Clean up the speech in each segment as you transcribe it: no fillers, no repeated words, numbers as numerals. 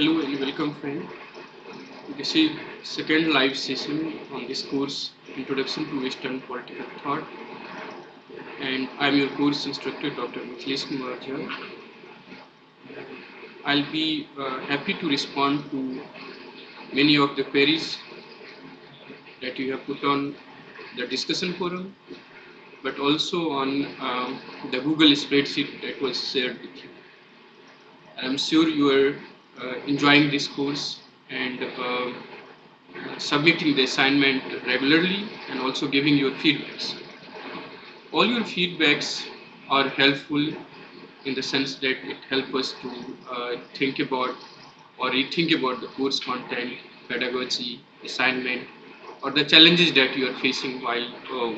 Hello and welcome friend. This is second live session on this course Introduction to Western Political Thought, and I'm your course instructor Dr. Mithilesh Kumar Jha. I'll be happy to respond to many of the queries that you have put on the discussion forum, but also on the Google spreadsheet that was shared with you. I'm sure you are enjoying this course and submitting the assignment regularly and also giving your feedbacks. All your feedbacks are helpful in the sense that it helps us to think about or rethink about the course content, pedagogy, assignment, or the challenges that you are facing while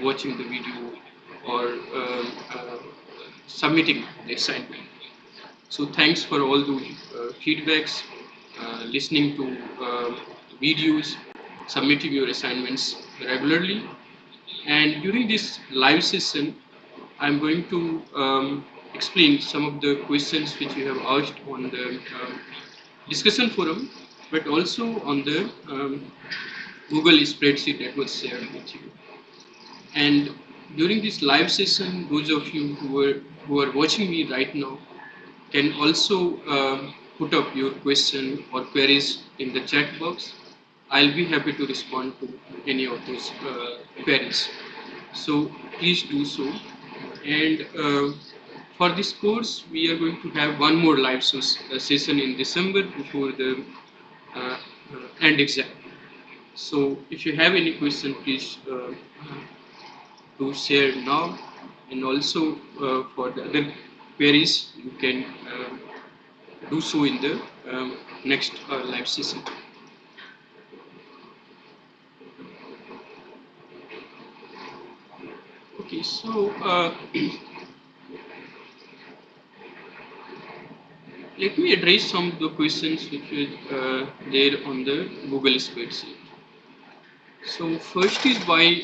watching the video or submitting the assignment. So thanks for all the feedbacks, listening to videos, submitting your assignments regularly. And during this live session, I'm going to explain some of the questions which you have asked on the discussion forum, but also on the Google spreadsheet that was shared with you. And during this live session, those of you who are watching me right now can also put up your question or queries in the chat box. I'll be happy to respond to any of those queries. So please do so. And for this course, we are going to have one more live session in December before the end exam. So if you have any question, please do share now. And also for the other queries, you can do so in the next live session. Okay, so let me address some of the questions which are there on the Google spreadsheet. So first is by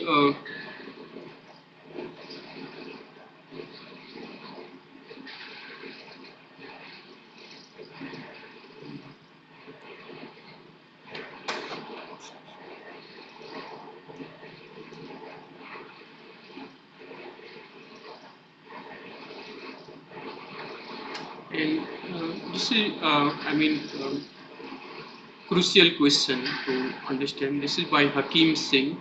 and this is crucial question to understand. This is by Hakim Singh.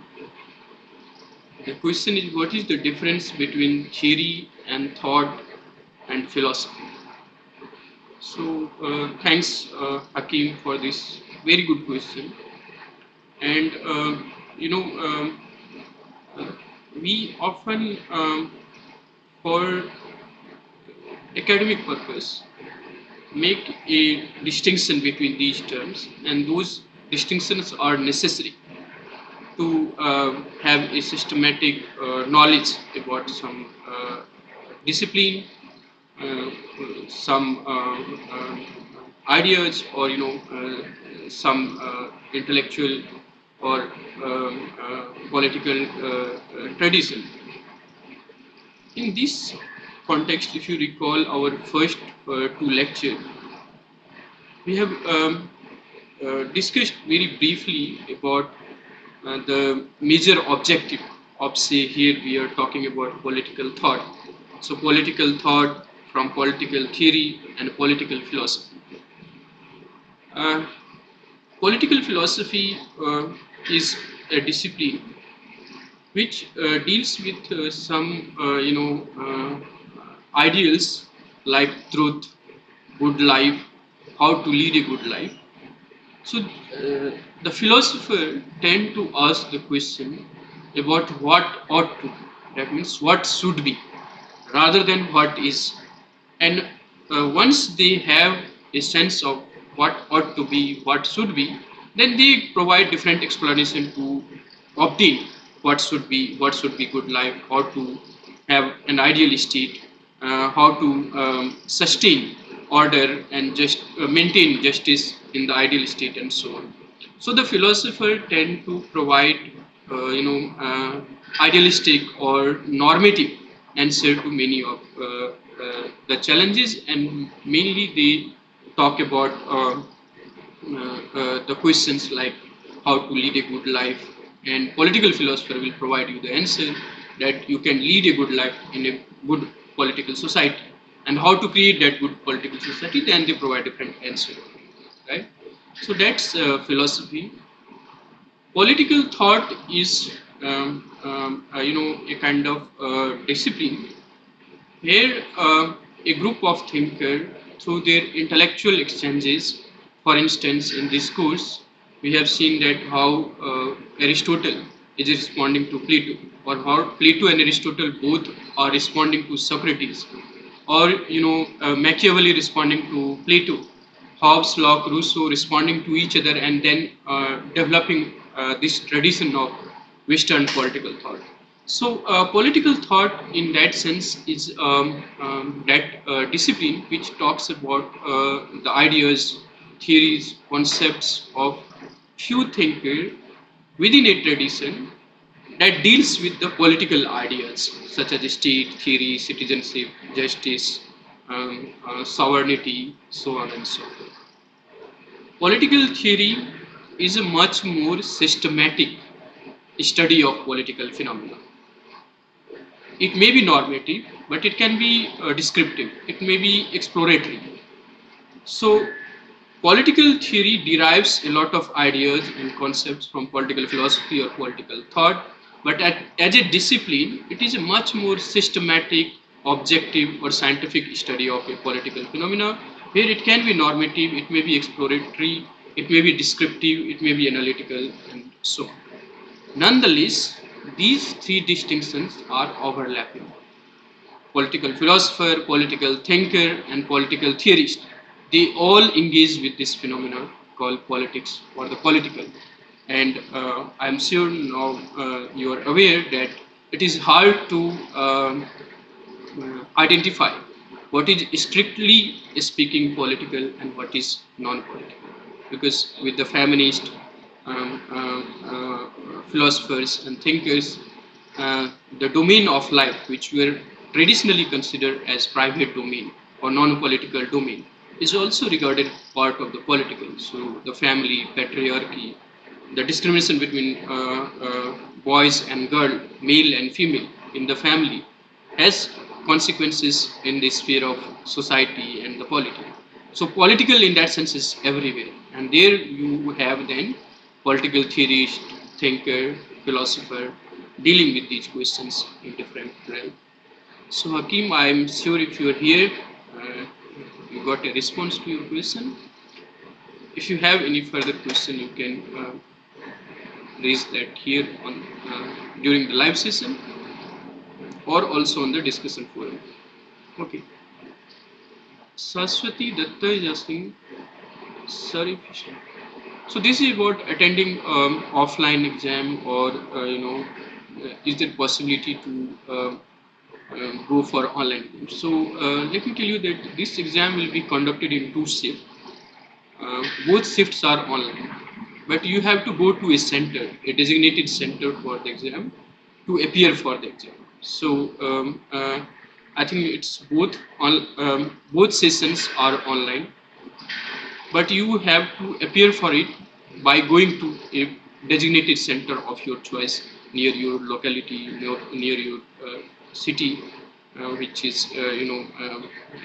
The question is, what is the difference between theory and thought and philosophy? So thanks Hakim for this very good question. And we often for academic purpose make a distinction between these terms, and those distinctions are necessary to have a systematic knowledge about some discipline, some ideas, or some intellectual or political tradition. In this context, if you recall our first two lectures, we have discussed very briefly about the major objective of, say, here we are talking about political thought. So political thought from political theory and political philosophy. Political philosophy is a discipline which deals with some ideals like truth, good life, how to lead a good life. So the philosopher tend to ask the question about what ought to be, that means what should be, rather than what is. And once they have a sense of what ought to be, what should be, then they provide different explanation to obtain what should be good life, how to have an ideal state, how to sustain order and just maintain justice in the ideal state, and so on. So the philosopher tend to provide idealistic or normative answer to many of the challenges, and mainly they talk about the questions like how to lead a good life, and political philosopher will provide you the answer that you can lead a good life in a good political society, and how to create that good political society, then they provide different answer, right? So that's philosophy. Political thought is a kind of discipline where a group of thinkers, through their intellectual exchanges, for instance, in this course, we have seen that how Aristotle is responding to Plato, or how Plato and Aristotle both are responding to Socrates, or Machiavelli responding to Plato, Hobbes, Locke, Rousseau responding to each other, and then developing this tradition of Western political thought. So, political thought, in that sense, is that discipline which talks about the ideas, theories, concepts of few thinkers within a tradition that deals with the political ideas such as state theory, citizenship, justice, sovereignty, so on and so forth. Political theory is a much more systematic study of political phenomena. It may be normative, but it can be descriptive. It may be exploratory. So, political theory derives a lot of ideas and concepts from political philosophy or political thought, but as a discipline, it is a much more systematic, objective, or scientific study of a political phenomena, where it can be normative, it may be exploratory, it may be descriptive, it may be analytical, and so on. Nonetheless, these three distinctions are overlapping. Political philosopher, political thinker, and political theorist, they all engage with this phenomenon called politics or the political. And I'm sure now you are aware that it is hard to identify what is strictly speaking political and what is non-political. Because with the feminist philosophers and thinkers, the domain of life, which were traditionally considered as private domain or non-political domain, is also regarded part of the political. So the family, patriarchy, the discrimination between boys and girl, male and female in the family, has consequences in the sphere of society and the polity. So political in that sense is everywhere, and there you have then political theorist, thinker, philosopher dealing with these questions in different realms. So Hakim, I am sure if you are here, you got a response to your question. If you have any further question, you can raise that here on during the live session or also on the discussion forum. Okay. Saraswati Datta is asking, sorry. So this is about attending offline exam, or is there possibility to go for online exam? So let me tell you that this exam will be conducted in two shifts. Both shifts are online, but you have to go to a center, a designated center for the exam, to appear for the exam. So I think it's both on both sessions are online, but you have to appear for it by going to a designated center of your choice near your locality, near your city, which is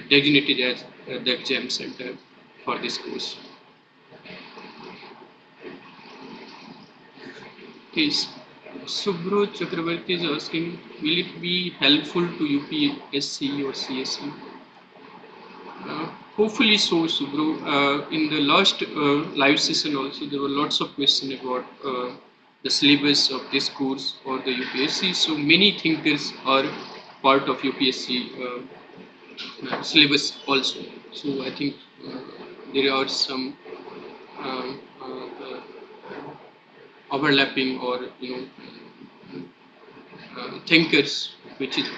designated as the exam center for this course. Okay, Subhro Chakravarti is asking, will it be helpful to UPSC or CSE? Hopefully so, Subhro. In the last live session also, there were lots of questions about the syllabus of this course or the UPSC. So many thinkers are part of UPSC syllabus also. So I think there are some overlapping or thinkers which is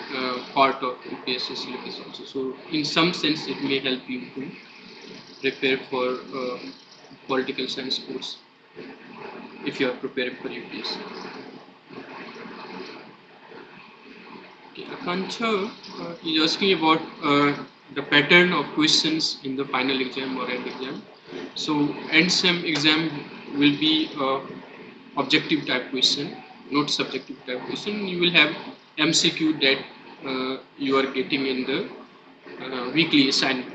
part of UPSC syllabus also. So in some sense it may help you to prepare for political science course if you are preparing for UPSC. Okay, Akanksha is asking about the pattern of questions in the final exam or end exam. So end sem exam will be objective type question, not subjective type question. You will have MCQ that you are getting in the weekly assignment.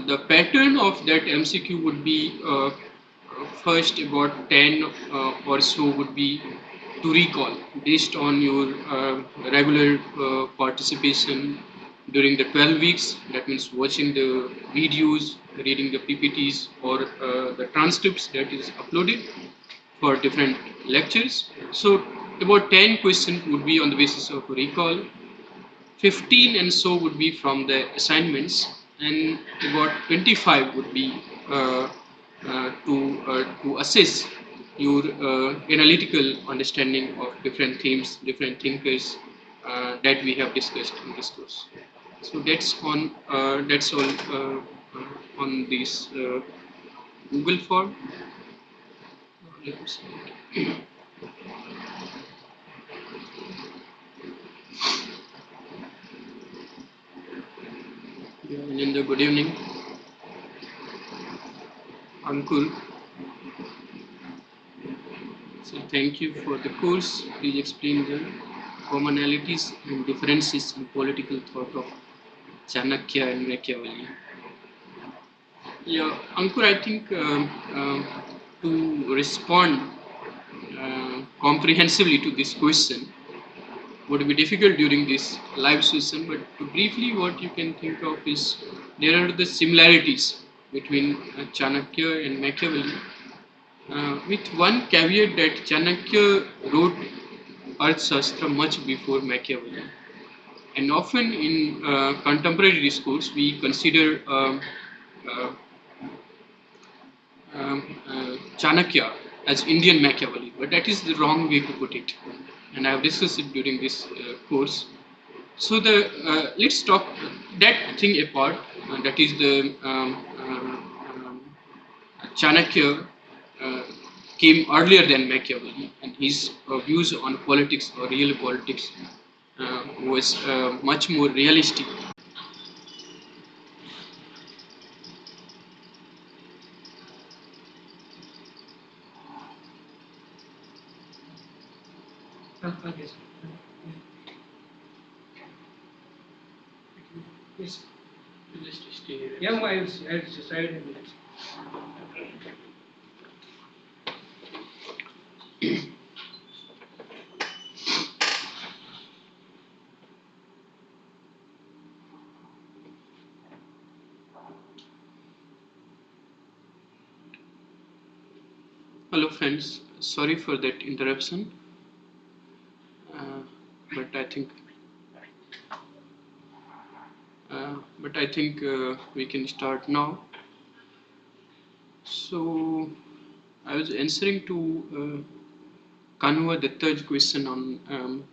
The pattern of that MCQ would be first about 10 or so would be to recall based on your regular participation during the 12 weeks. That means watching the videos, reading the PPTs or the transcripts that is uploaded for different lectures. So about 10 questions would be on the basis of recall, 15 and so would be from the assignments, and about 25 would be to assess your analytical understanding of different themes, different thinkers that we have discussed in this course. So that's all on this Google form. Let me see. Yeah, Ananda, good evening. Ankur. So thank you for the course. Please explain the commonalities and differences in political thought of Chanakya and Machiavelli. Yeah, Ankur, I think to respond comprehensively to this question would be difficult during this live session, but to briefly what you can think of is there are the similarities between Chanakya and Machiavelli, with one caveat that Chanakya wrote Arthashastra much before Machiavelli. And often in contemporary discourse, we consider uh, Chanakya as Indian Machiavelli, but that is the wrong way to put it. And I have discussed it during this course. So let's talk that thing apart. That is the Chanakya came earlier than Machiavelli, and his views on politics or real politics was much more realistic. Yes. Yeah, I'll decide in minutes. Hello, friends. Sorry for that interruption, uh, but I think we can start now. So I was answering to Kanwa Datta's question on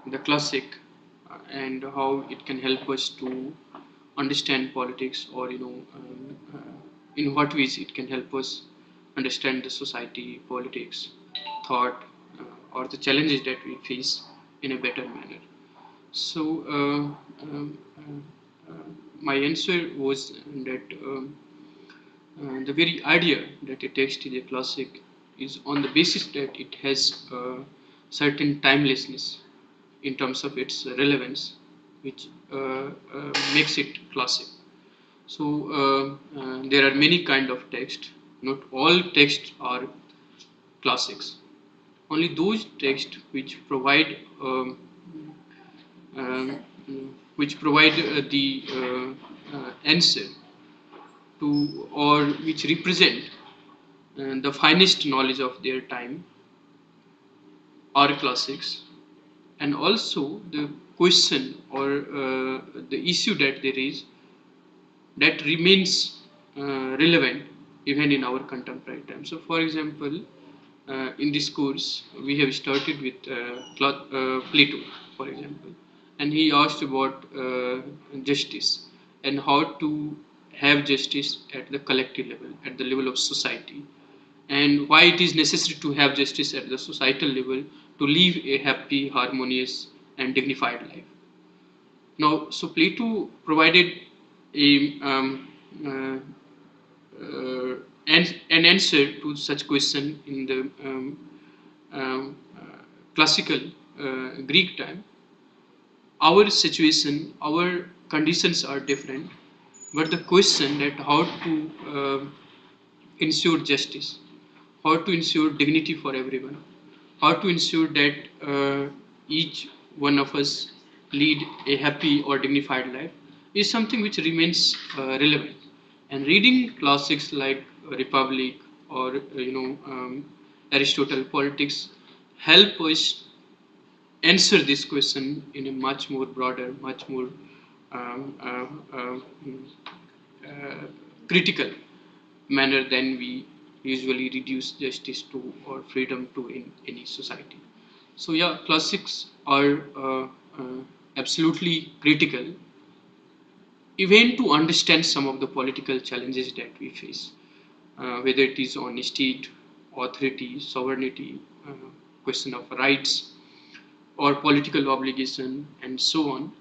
the classic and how it can help us to understand politics, or in what ways it can help us understand the society, politics, thought, or the challenges that we face in a better manner. So my answer was that the very idea that a text is a classic is on the basis that it has certain timelessness in terms of its relevance, which makes it classic. So there are many kind of text. Not all texts are classics. Only those texts um, which provide the answer to, or which represent the finest knowledge of their time, are classics. And also the question or the issue that there is that remains relevant even in our contemporary time. So for example, in this course we have started with Plato, for example, and he asked about justice and how to have justice at the collective level, at the level of society, and why it is necessary to have justice at the societal level to live a happy, harmonious, and dignified life. Now, so Plato provided a an answer to such question in the classical Greek time. Our situation, our conditions are different, but the question that how to ensure justice, how to ensure dignity for everyone, how to ensure that each one of us lead a happy or dignified life is something which remains relevant. And reading classics like Republic or Aristotle, Politics help us answer this question in a much more broader, much more um, uh, uh, critical manner than we usually reduce justice to or freedom to in any society. So yeah, classics are absolutely critical, even to understand some of the political challenges that we face, whether it is on state authority, sovereignty, question of rights, or political obligation, and so on.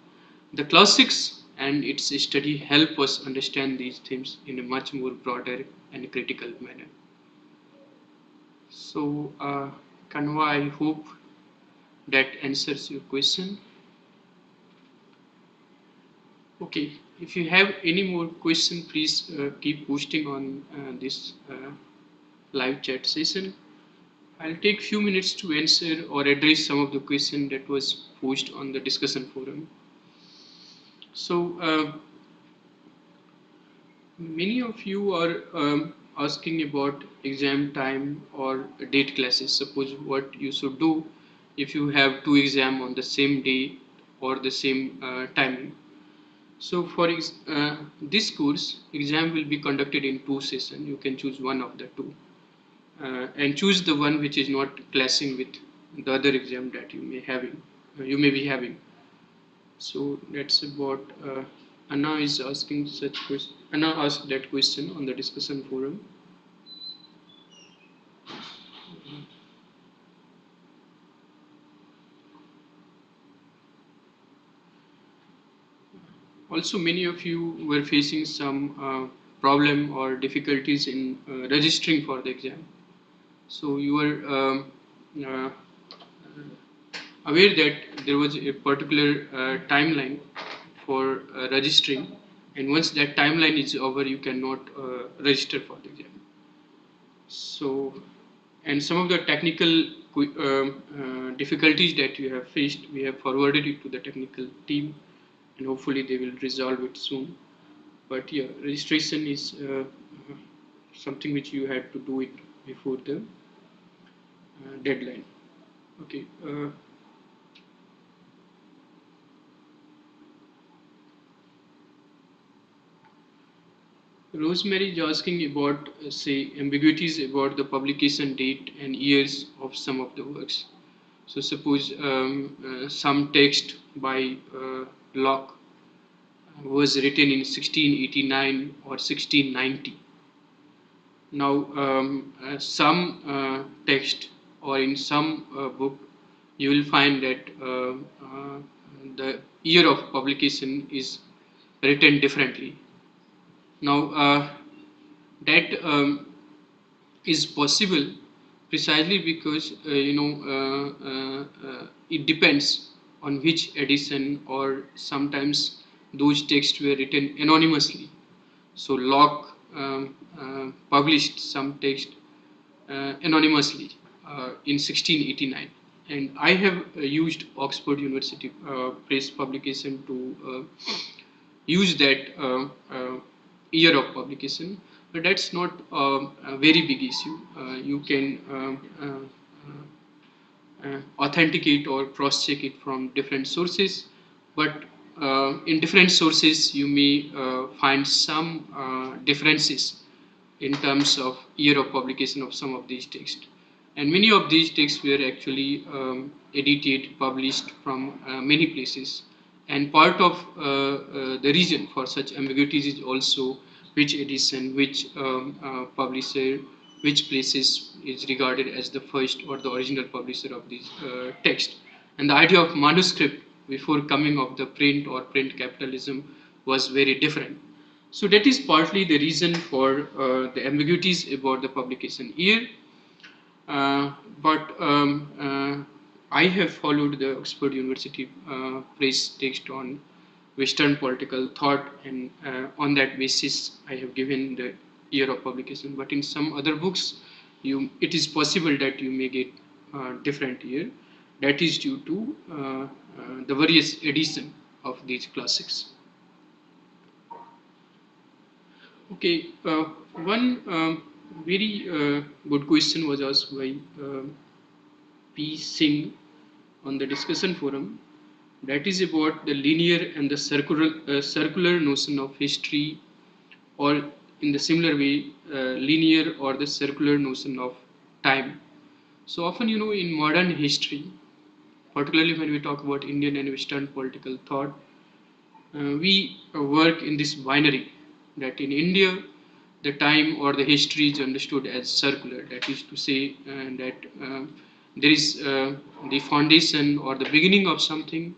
The classics and its study help us understand these themes in a much more broader and critical manner. So, Kanwa, I hope that answers your question. Okay, if you have any more question, please keep posting on this live chat session. I'll take few minutes to answer or address some of the question that was posed on the discussion forum. So, many of you are asking about exam time or date classes. Suppose what you should do if you have two exam on the same day or the same timing. So for this course, exam will be conducted in two sessions. You can choose one of the two and choose the one which is not clashing with the other exam that you may be having. So that's about Anna is asking such question. Anna asked that question on the discussion forum. Also, many of you were facing some problem or difficulties in registering for the exam. So you were uh, aware that there was a particular timeline for registering, and once that timeline is over, you cannot register for the exam. So, and some of the technical difficulties that you have faced, we have forwarded it to the technical team, and hopefully they will resolve it soon. But yeah, registration is something which you had to do it before the deadline. Okay. Rosemary is asking about, say, ambiguities about the publication date and years of some of the works. So suppose some text by Locke was written in 1689 or 1690. Now, some text or in some book, you will find that the year of publication is written differently. Now, that is possible precisely because it depends on which edition, or sometimes those texts were written anonymously. So Locke published some text anonymously in 1689, and I have used Oxford University Press publication to use that year of publication, but that's not a very big issue. You can authenticate or cross-check it from different sources, but in different sources you may find some differences in terms of year of publication of some of these texts. And many of these texts were actually edited, published from many places. And part of the reason for such ambiguities is also which edition, which publisher, which places is regarded as the first or the original publisher of this text. And the idea of manuscript before coming of the print or print capitalism was very different. So that is partly the reason for the ambiguities about the publication year. But I have followed the Oxford University press text on Western political thought, and on that basis, I have given the year of publication. But in some other books, it is possible that you may get different year. That is due to the various edition of these classics. Okay, one very good question was asked by P. Singh on the discussion forum. That is about the linear and the circular notion of history, or in the similar way, linear or the circular notion of time. So often, in modern history, particularly when we talk about Indian and Western political thought, we work in this binary that in India, the time or the history is understood as circular. That is to say that there is the foundation or the beginning of something.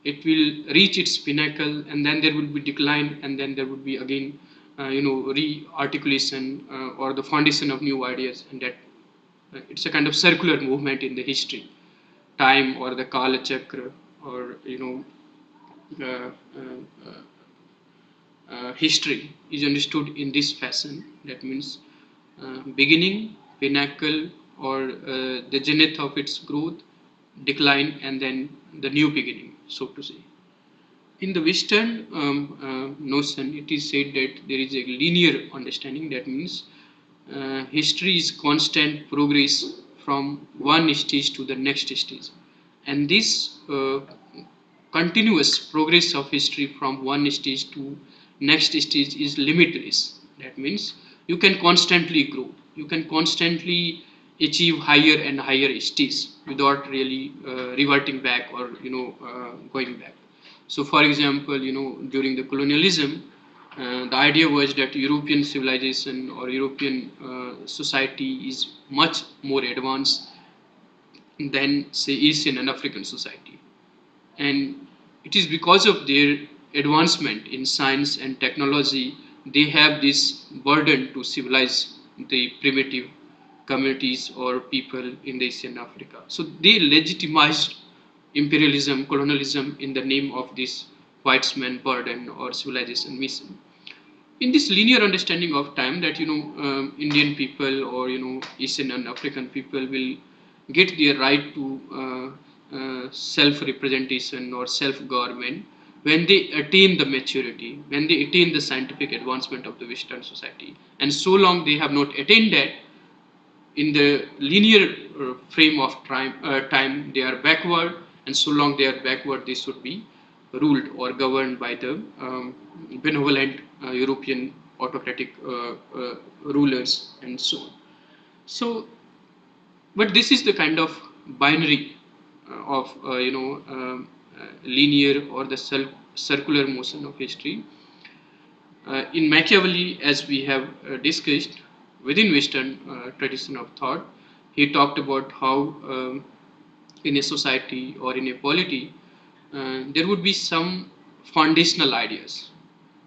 It will reach its pinnacle, and then there will be decline, and then there would be again, re-articulation or the foundation of new ideas, and that it's a kind of circular movement in the history, time or the Kala Chakra, or history is understood in this fashion. That means beginning, pinnacle, or the zenith of its growth, decline, and then the new beginning, so to say. In the Western notion, it is said that there is a linear understanding. That means history is constant progress from one stage to the next stage, and this continuous progress of history from one stage to next stage is limitless. That means you can constantly grow, you can constantly achieve higher and higher stages without really reverting back or going back. So for example, during the colonialism, the idea was that European civilization or European society is much more advanced than say Asian and African society, and it is because of their advancement in science and technology they have this burden to civilize the primitive communities or people in the Asian Africa. So they legitimized imperialism, colonialism in the name of this whitesman burden or civilization mission. In this linear understanding of time, that Indian people or Asian and African people will get their right to self-representation or self-government when they attain the maturity, when they attain the scientific advancement of the Western society. And so long they have not attained that, in the linear frame of time, they are backward, and so long they are backward, they should be ruled or governed by the benevolent European autocratic rulers and so on. So, but this is the kind of binary of linear or the circular motion of history. In Machiavelli, as we have discussed, within Western tradition of thought, he talked about how in a society or in a polity, there would be some foundational ideas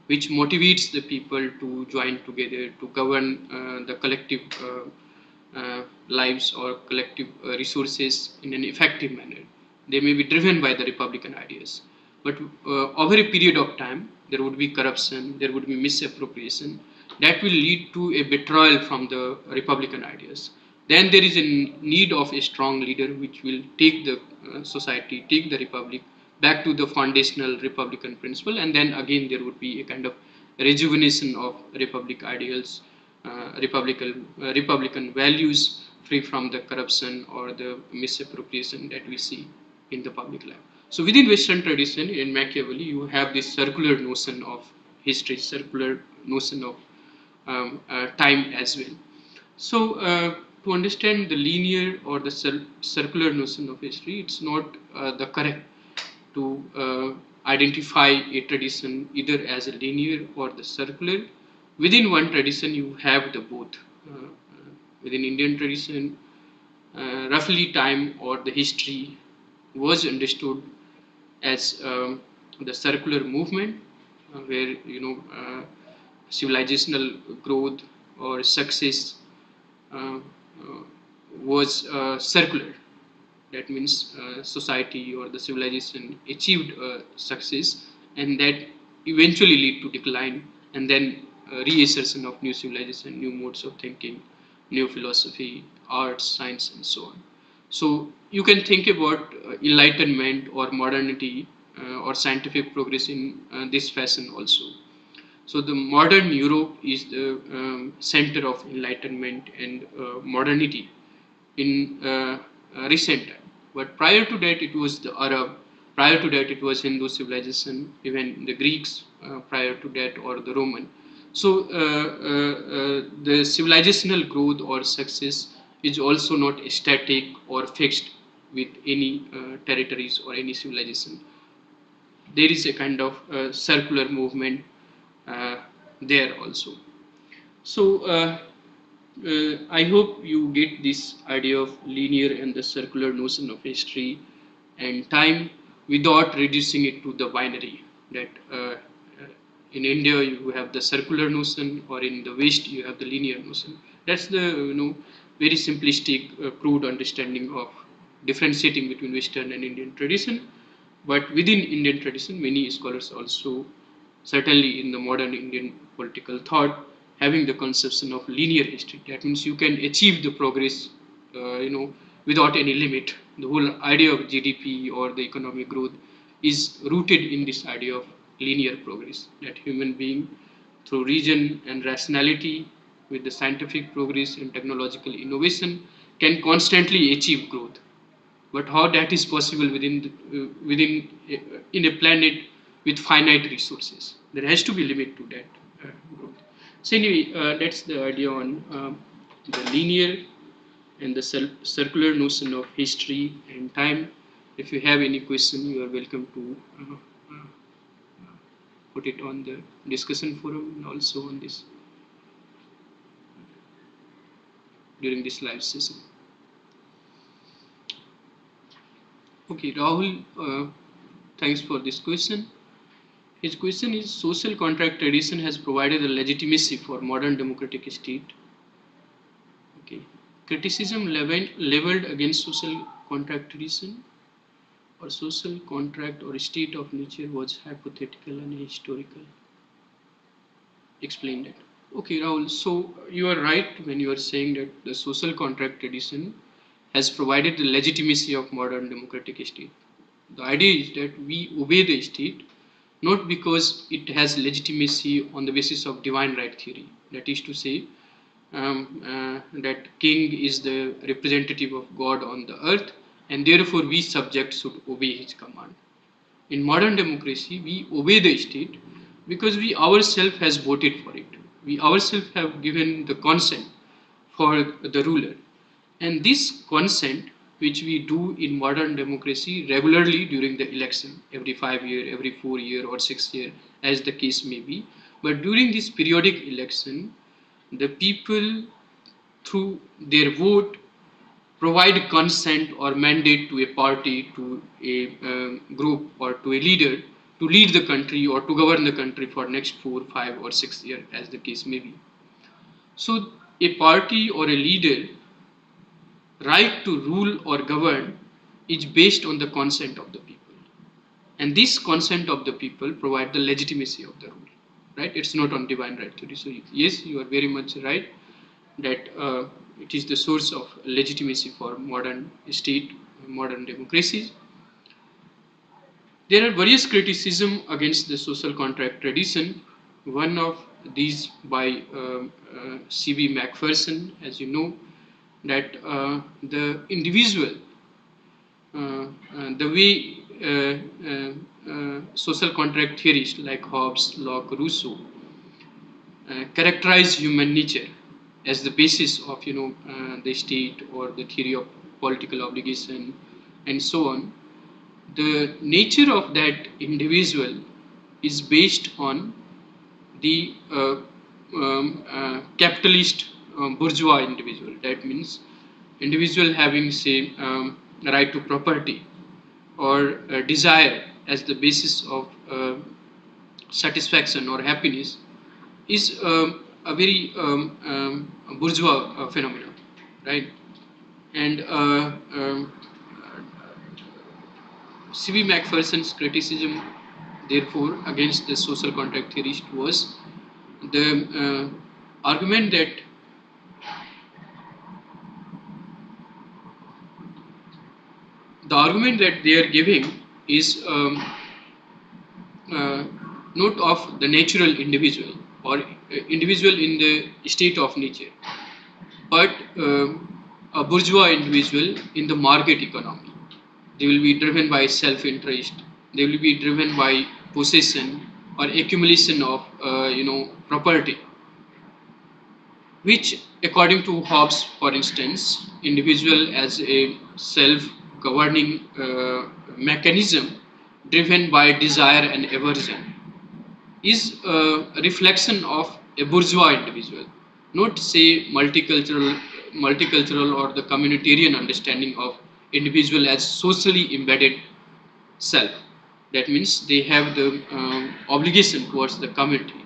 which motivates the people to join together to govern the collective lives or collective resources in an effective manner. They may be driven by the Republican ideas, but over a period of time, there would be corruption, there would be misappropriation that will lead to a betrayal from the Republican ideas. Then there is a need of a strong leader which will take the society, take the republic back to the foundational Republican principle, and then again there would be a kind of rejuvenation of Republic ideals, Republican values, free from the corruption or the misappropriation that we see in the public life. So within Western tradition, in Machiavelli, you have this circular notion of history, circular notion of time as well. So to understand the linear or the circular notion of history, it's not the correct to identify a tradition either as a linear or the circular. Within one tradition, you have the both. Within Indian tradition, roughly time or the history was understood as the circular movement, where civilizational growth or success uh, was circular. That means society or the civilization achieved success, and that eventually lead to decline, and then reassertion of new civilization, new modes of thinking, new philosophy, arts, science, and so on. So you can think about enlightenment or modernity or scientific progress in this fashion also. So the modern Europe is the center of enlightenment and modernity in recent time. But prior to that, it was the Arab. Prior to that, it was Hindu civilization, even the Greeks. Prior to that, or the Roman. So the civilizational growth or success is also not static or fixed with any territories or any civilization. There is a kind of circular movement uh, there also. So I hope you get this idea of linear and the circular notion of history and time without reducing it to the binary. That in India you have the circular notion, or in the West you have the linear notion. That's the very simplistic, crude understanding of differentiating between Western and Indian tradition. But within Indian tradition, many scholars also, certainly in the modern Indian political thought, having the conception of linear history. That means you can achieve the progress, without any limit. The whole idea of GDP or the economic growth is rooted in this idea of linear progress. That human being, through reason and rationality, with the scientific progress and technological innovation, can constantly achieve growth. But how that is possible in a planet with finite resources? There has to be limit to that growth. So anyway, that's the idea on the linear and the circular notion of history and time. If you have any question, you are welcome to put it on the discussion forum and also on this during this live session. Okay, Rahul, thanks for this question. His question is: social contract tradition has provided a legitimacy for modern democratic state. Okay, criticism leveled against social contract tradition or social contract or state of nature was hypothetical and historical. Explain that. Okay, Rahul. So you are right when you are saying that the social contract tradition has provided the legitimacy of modern democratic state. The idea is that we obey the state not because it has legitimacy on the basis of divine right theory. That is to say, that king is the representative of God on the earth, and therefore we subjects should obey his command. In modern democracy, we obey the state because we ourselves has voted for it. We ourselves have given the consent for the ruler. And this consent, which we do in modern democracy regularly during the election, every 5 year, every 4 year, or 6 year, as the case may be. But during this periodic election, the people, through their vote, provide consent or mandate to a party, to a group, or to a leader to lead the country or to govern the country for next 4, 5, or 6 years, as the case may be. So a party or a leader right to rule or govern is based on the consent of the people, and this consent of the people provide the legitimacy of the rule, right? It's not on divine right theory. So yes, you are very much right that it is the source of legitimacy for modern state, modern democracies. There are various criticism against the social contract tradition. One of these by C.B. Macpherson, as you know, that the individual, the way social contract theorists like Hobbes, Locke, Rousseau characterize human nature as the basis of the state or the theory of political obligation and so on. The nature of that individual is based on the capitalist bourgeois individual. That means individual having, say, right to property or desire as the basis of satisfaction or happiness, is a very bourgeois phenomenon, right? And C.B. Macpherson's criticism, therefore, against the social contract theorist was the argument that they are giving is not of the natural individual or individual in the state of nature, but a bourgeois individual in the market economy. They will be driven by self-interest. They will be driven by possession or accumulation of property, which, according to Hobbes, for instance, individual as a self-governing mechanism driven by desire and aversion is a reflection of a bourgeois individual, not say multicultural or the communitarian understanding of individual as socially embedded self. That means they have the obligation towards the community.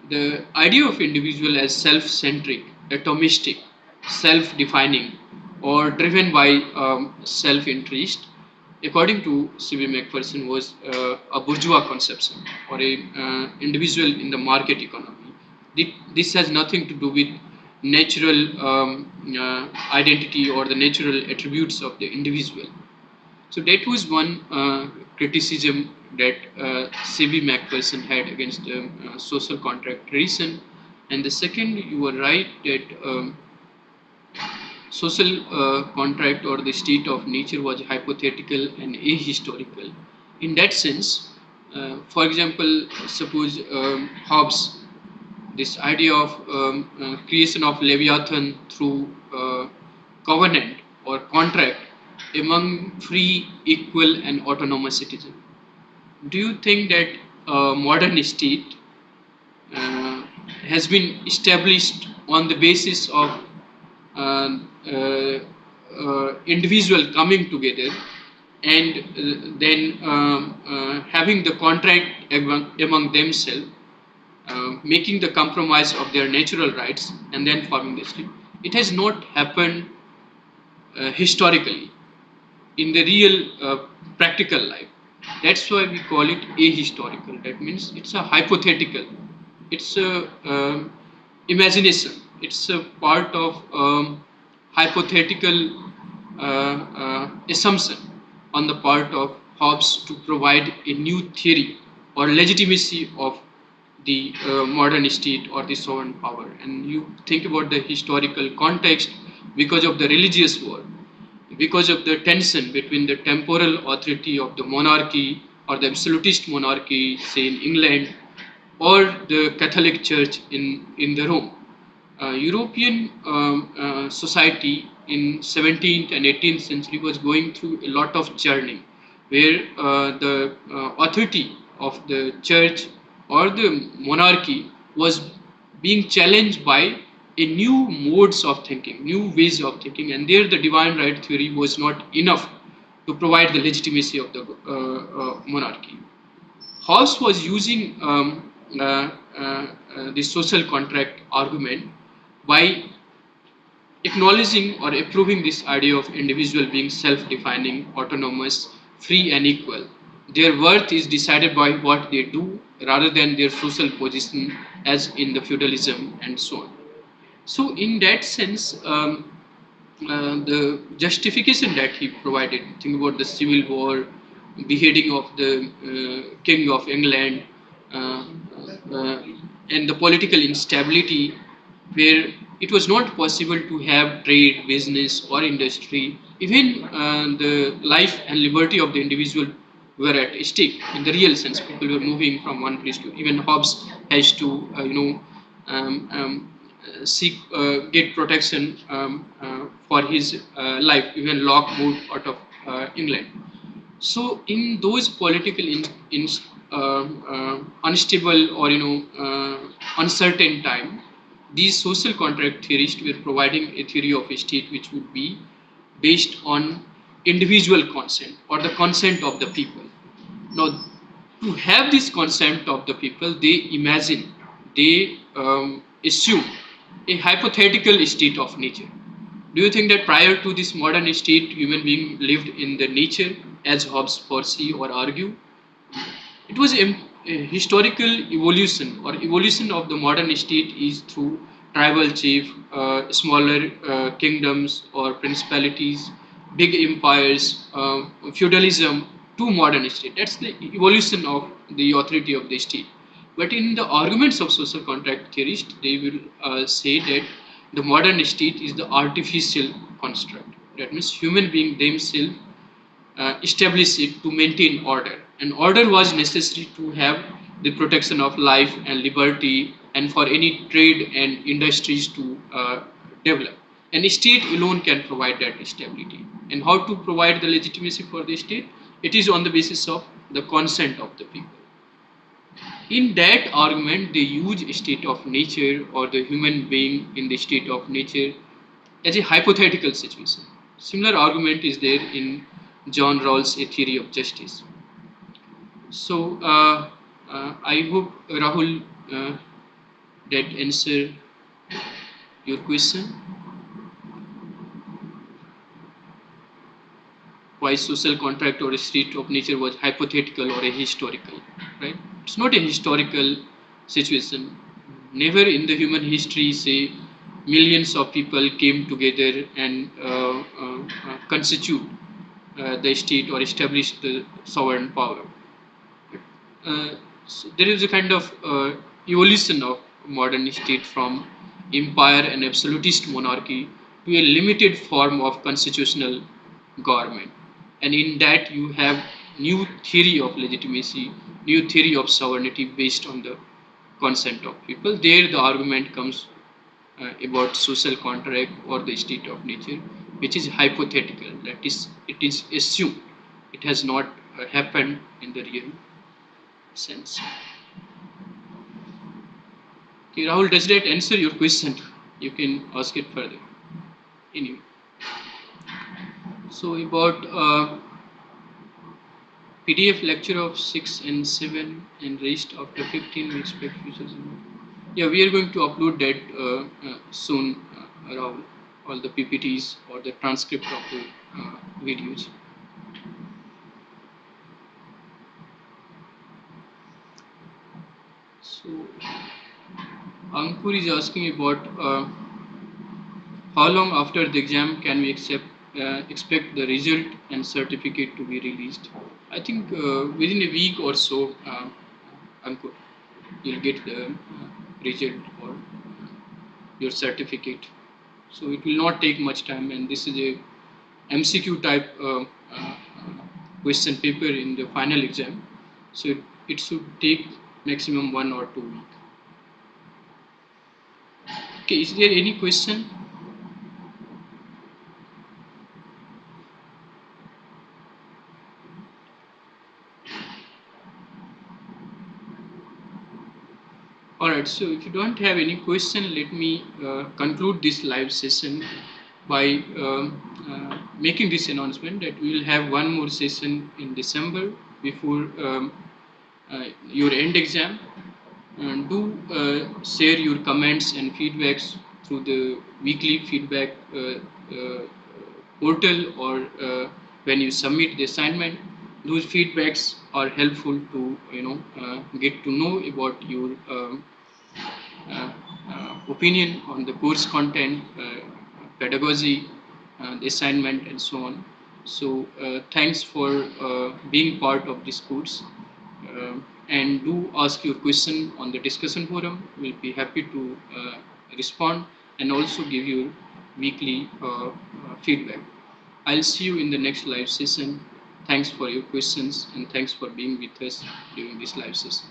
The idea of individual as self-centric, atomistic, self-defining, or driven by self-interest, according to C.B. Macpherson, was a bourgeois conception or a individual in the market economy. This has nothing to do with natural identity or the natural attributes of the individual. So that was one criticism that C.B. Macpherson had against the social contract tradition. And the second, you were right that social contract or the state of nature was hypothetical and ahistorical. In that sense, for example, suppose Hobbes, this idea of creation of Leviathan through covenant or contract among free, equal, and autonomous citizens. Do you think that modern state has been established on the basis of individual coming together and then having the contract among themselves, making the compromise of their natural rights and then forming the state? It has not happened historically in the real practical life. That's why we call it ahistorical. That means it's a hypothetical, it's a imagination, it's a part of hypothetical assumption on the part of Hobbes to provide a new theory or legitimacy of the modern state or the sovereign power. And you think about the historical context, because of the religious war, because of the tension between the temporal authority of the monarchy or the absolutist monarchy, say in England, or the Catholic Church in the Rome. European society in 17th and 18th century was going through a lot of churning, where the authority of the church or the monarchy was being challenged by a new modes of thinking, new ways of thinking, and there the divine right theory was not enough to provide the legitimacy of the monarchy. Hobbes was using the social contract argument by acknowledging or approving this idea of individual being self-defining, autonomous, free and equal. Their worth is decided by what they do rather than their social position, as in the feudalism and so on. So in that sense, the justification that he provided, think about the civil war, beheading of the King of England, and the political instability, where it was not possible to have trade, business or industry. Even the life and liberty of the individual were at stake in the real sense. People were moving from one place to, even Hobbes has to seek get protection for his life. Even Locke moved out of England. So in those political unstable or uncertain time, these social contract theorists were providing a theory of a state which would be based on individual consent or the consent of the people. Now, to have this consent of the people, they imagine they assume a hypothetical state of nature. Do you think that prior to this modern state, human being lived in the nature as Hobbes foresee or argue? It was a historical evolution, or evolution of the modern state is through tribal chief, smaller kingdoms or principalities, big empires, feudalism to modern state. That's the evolution of the authority of the state. But in the arguments of social contract theorists, they will say that the modern state is the artificial construct. That means human beings themselves establish it to maintain order. And order was necessary to have the protection of life and liberty and for any trade and industries to develop. And state alone can provide that stability. And how to provide the legitimacy for the state? It is on the basis of the consent of the people. In that argument, they use state of nature or the human being in the state of nature as a hypothetical situation. Similar argument is there in John Rawls' A Theory of Justice. So I hope Rahul that answer your question. Why social contract or a state of nature was hypothetical or a historical, right? It's not a historical situation. Never in the human history, say, millions of people came together and constitute the state or establish the sovereign power. So there is a kind of evolution of modern state from empire and absolutist monarchy to a limited form of constitutional government. And in that you have new theory of legitimacy, new theory of sovereignty based on the consent of people. There the argument comes about social contract or the state of nature, which is hypothetical. That is, it is assumed. It has not happened in the real sense. Okay, Rahul, does that answer your question? You can ask it further. Anyway. So about PDF lecture of 6 and 7 and rest after 15 we expect futures. Yeah, we are going to upload that soon, Rahul, all the PPTs or the transcript of the videos. So Ankur is asking about how long after the exam can we expect the result and certificate to be released? I think within a week or so, Ankur, you'll get the result or your certificate. So it will not take much time, and this is a MCQ type question paper in the final exam. So it should take maximum 1 or 2 weeks. Okay, is there any question? Alright, so if you don't have any question, let me conclude this live session by making this announcement that we will have one more session in December before your end exam. And do share your comments and feedbacks through the weekly feedback portal or when you submit the assignment. Those feedbacks are helpful to get to know about your opinion on the course content, pedagogy, the assignment, and so on. So thanks for being part of this course. And do ask your question on the discussion forum. We'll be happy to respond and also give you weekly feedback. I'll see you in the next live session. Thanks for your questions and thanks for being with us during this live session.